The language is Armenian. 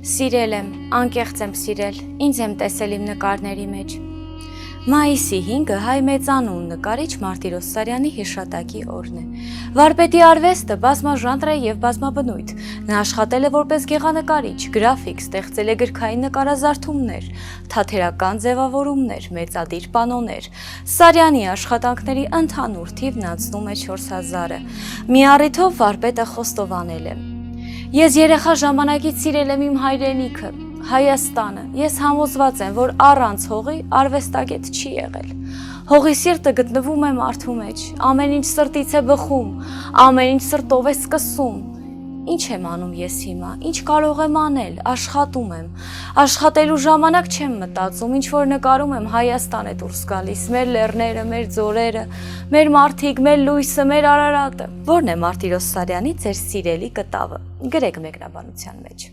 Սիրել եմ, անկեղծ եմ սիրել, ինձ եմ տեսել իմ նկարների մեջ։ Մայիսի 5-ը հայ մեծանուն նկարիչ Մարտիրոս Սարյանի հիշատակի օրն է։ Վարպետի արվեստը բազմաժանր է եւ բազմաբնույթ։ Նա աշխատել է որպես գեղանկարիչ, գրաֆիկ, ստեղծել է գրքային նկարազարդումներ, թատերական ձևավորումներ, մեծադիր պանոներ։ Սարյանի աշխատանքների ընդհանուր թիվն անցնում է 4000-ը։ Մի առիթով վարպետը խոստովանել է. Ես երեխա ժամանակից սիրել եմ իմ հայրենիքը, Հայաստանը, ես համոզված եմ, որ առանց հողի արվեստագետ չի եղել։ Հողի սիրտը գտնվում է մարդու մեջ, ամեն ինչ սրտից է բխում, ամեն ինչ սրտով է սկսում։ Ինչ եմ անում ես հիմա, ինչ կարող եմ անել, աշխատում եմ։ Աշխատելու ժամանակ չեմ մտածում, ինչ որ նկարում եմ Հայաստան է դուրս գալիս, մեր լեռները, մեր ձորերը, մեր մարդիկ, մեր լույսը, մեր Արարատը։ Որն է Մարտիրոս Սարյանի ձեր սիրելի կտավը։ Գրեք մեկնաբանության մեջ։